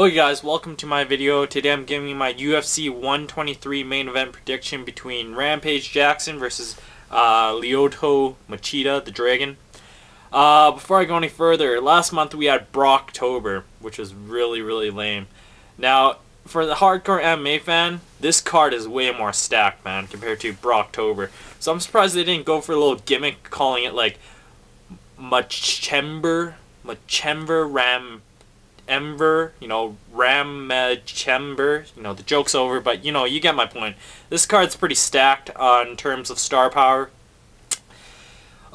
Okay guys, welcome to my video. Today I'm giving you my UFC 123 main event prediction between Rampage Jackson versus Lyoto Machida, the Dragon. Before I go any further, last month we had Brocktober, which was really lame. Now, for the hardcore MMA fan, this card is way more stacked, man, compared to Brocktober. So I'm surprised they didn't go for a little gimmick calling it like Machember Ramchember, the joke's over, but you get my point. This card's pretty stacked in terms of star power.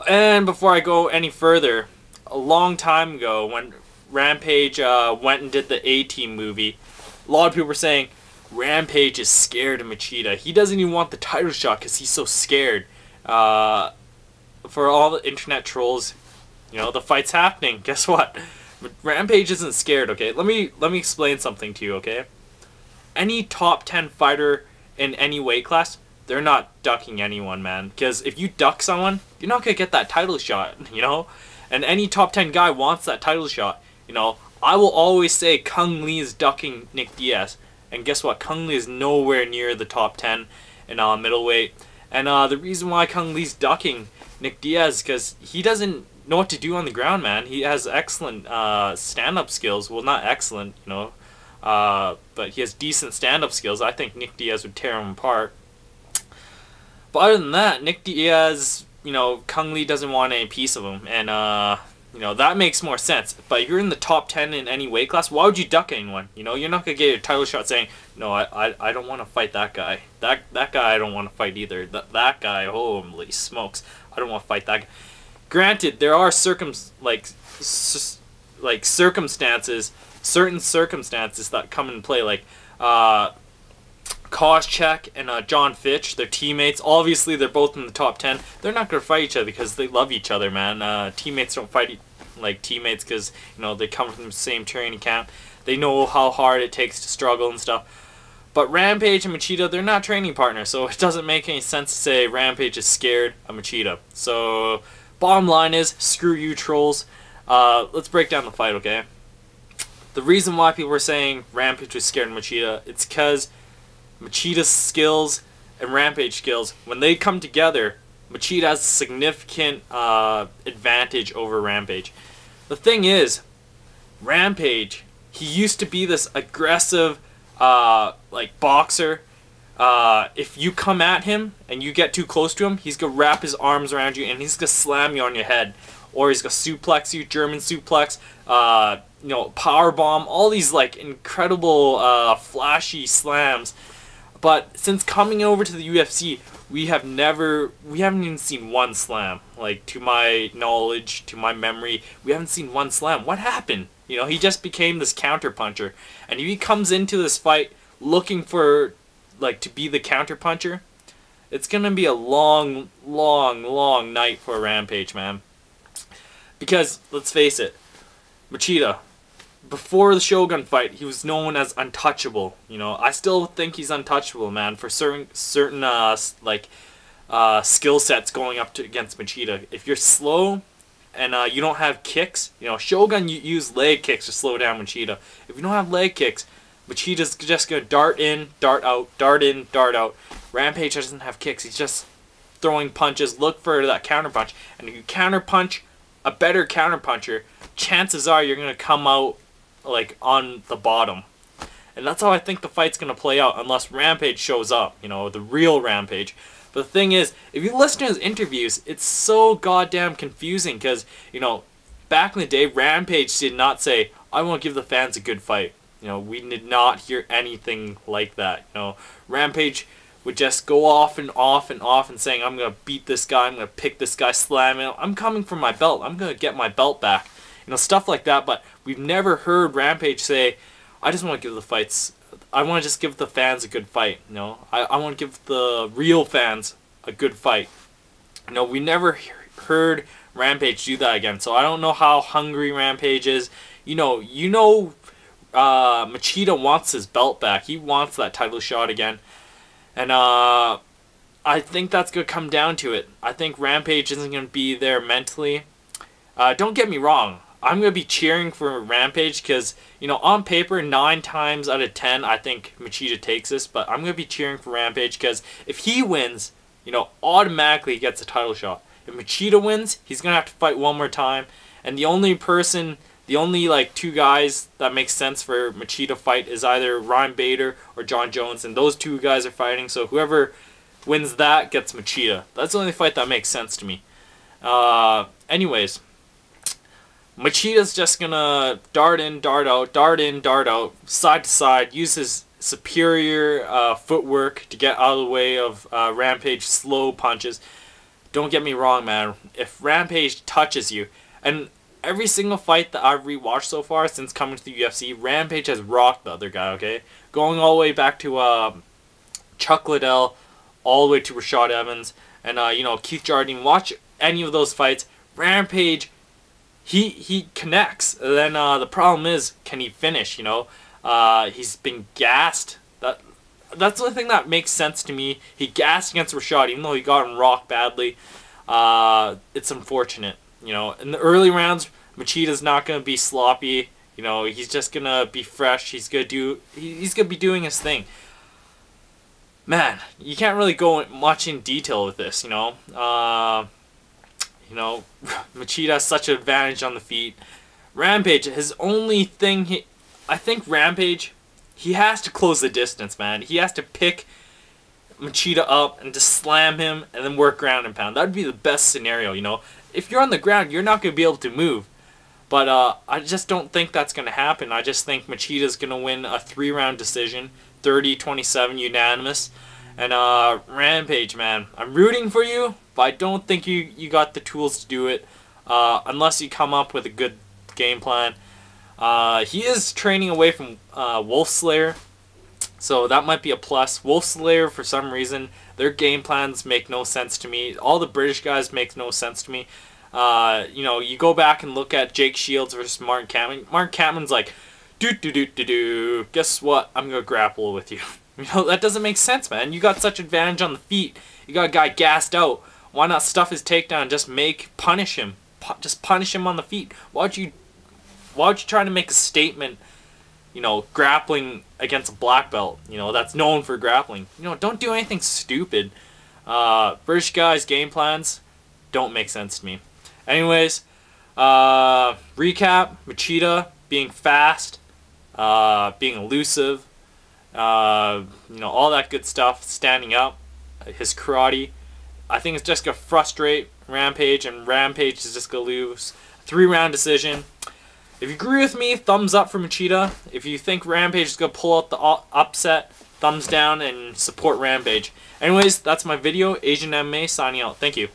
And before I go any further, a long time ago when Rampage went and did the A-Team movie, a lot of people were saying Rampage is scared of Machida. He doesn't even want the title shot because he's so scared. For all the internet trolls, the fight's happening. Guess what? Rampage isn't scared, okay? Let me explain something to you, okay? Any top 10 fighter in any weight class, they're not ducking anyone, man. Because if you duck someone, you're not going to get that title shot, And any top 10 guy wants that title shot, I will always say Kung Lee is ducking Nick Diaz. And guess what? Kung Lee is nowhere near the top 10 in middleweight. And the reason why Kung Lee's ducking Nick Diaz is because he doesn't know what to do on the ground, man. He has excellent stand-up skills. Well, not excellent, but he has decent stand-up skills. I think Nick Diaz would tear him apart. But other than that, Nick Diaz, Kung Lee doesn't want any piece of him, and that makes more sense. But if you're in the top 10 in any weight class, why would you duck anyone? You're not gonna get your title shot saying, no, I don't want to fight that guy. That guy I don't want to fight either. That guy, holy smokes, I don't want to fight that guy. Granted, there are certain circumstances that come into play, like Koscheck and John Fitch. They're teammates. Obviously, they're both in the top 10. They're not going to fight each other because they love each other, man. Teammates don't fight like teammates because, they come from the same training camp. They know how hard it takes to struggle and stuff. But Rampage and Machida, they're not training partners, so it doesn't make any sense to say Rampage is scared of Machida. So bottom line is, screw you trolls. Let's break down the fight, okay? The reason why people were saying Rampage was scared of Machida, it's because Machida's skills and Rampage skills, when they come together, Machida has a significant advantage over Rampage. The thing is, Rampage, he used to be this aggressive, boxer. If you come at him and you get too close to him, he's gonna wrap his arms around you and he's gonna slam you on your head, or he's gonna suplex you, German suplex, power bomb, all these incredible flashy slams. But since coming over to the UFC, we haven't even seen one slam. To my knowledge, to my memory, we haven't seen one slam. What happened? He just became this counter puncher, and if he comes into this fight looking for to be the counter puncher, it's gonna be a long night for Rampage, man. Because let's face it, Machida, before the Shogun fight, he was known as untouchable. I still think he's untouchable, man, for certain skill sets going up against Machida. If you're slow and you don't have kicks, Shogun, you use leg kicks to slow down Machida. If you don't have leg kicks, Machida's just going to dart in, dart out, dart in, dart out. Rampage doesn't have kicks. He's just throwing punches. Look for that counter punch. And if you counter punch a better counter puncher, chances are you're going to come out on the bottom. And that's how I think the fight's going to play out unless Rampage shows up, the real Rampage. But the thing is, if you listen to his interviews, it's so goddamn confusing because, back in the day, Rampage did not say, I want to give the fans a good fight. We did not hear anything like that. Rampage would just go off and saying, I'm going to beat this guy, I'm going to pick this guy, slam him, I'm coming for my belt, I'm going to get my belt back. Stuff like that, but we've never heard Rampage say, I just want to give the fights, I want to just give the fans a good fight, I want to give the real fans a good fight. We never heard Rampage do that again, so I don't know how hungry Rampage is. Machida wants his belt back. He wants that title shot again. And I think that's going to come down to it. I think Rampage isn't going to be there mentally. Don't get me wrong. I'm going to be cheering for Rampage because, you know, on paper, 9 times out of 10, I think Machida takes this. But I'm going to be cheering for Rampage because if he wins, you know, automatically he gets a title shot. If Machida wins, he's going to have to fight one more time. And the only like 2 guys that makes sense for Machida fight is either Ryan Bader or John Jones. And those 2 guys are fighting. So whoever wins that gets Machida. That's the only fight that makes sense to me. Anyways, Machida's just gonna dart in, dart out, side to side, use his superior footwork to get out of the way of Rampage slow punches. Don't get me wrong, man. If Rampage touches you, and every single fight that I've rewatched so far since coming to the UFC, Rampage has rocked the other guy, okay? Going all the way back to Chuck Liddell, all the way to Rashad Evans, and you know, Keith Jardine. Watch any of those fights. Rampage, he connects. And then the problem is, can he finish? You know, he's been gassed. That's the only thing that makes sense to me. He gassed against Rashad, even though he got him rocked badly. It's unfortunate. You know, in the early rounds, Machida's not gonna be sloppy. You know, he's just gonna be fresh. He's gonna be doing his thing. Man, you can't really go much in detail with this. You know, Machida has such an advantage on the feet. Rampage, his only thing, I think Rampage, he has to close the distance, man. He has to pick Machida up and just slam him and then work ground and pound. That would be the best scenario, you know. If you're on the ground, you're not going to be able to move. But I just don't think that's going to happen. I just think Machida's going to win a 3-round decision, 30-27 unanimous. And Rampage, man, I'm rooting for you, but I don't think you got the tools to do it unless you come up with a good game plan. He is training away from Wolf Slayer, so that might be a plus. Wolf Slayer, for some reason, their game plans make no sense to me. All the British guys make no sense to me. You know, you go back and look at Jake Shields versus Martin Kampmann. Martin Kampmann's like, guess what? I'm going to grapple with you. You know, that doesn't make sense, man. You got such advantage on the feet. You got a guy gassed out. Why not stuff his takedown and just punish him? Just punish him on the feet. Why would you try to make a statement, you know, grappling against a black belt, you know, that's known for grappling? You know, don't do anything stupid. British guys' game plans don't make sense to me. Anyways, recap, Machida being fast, being elusive, you know, all that good stuff, standing up, his karate. I think it's just going to frustrate Rampage, and Rampage is just going to lose. 3-round decision. If you agree with me, thumbs up for Machida. If you think Rampage is going to pull out the upset, thumbs down and support Rampage. Anyways, that's my video. Asian MMA signing out. Thank you.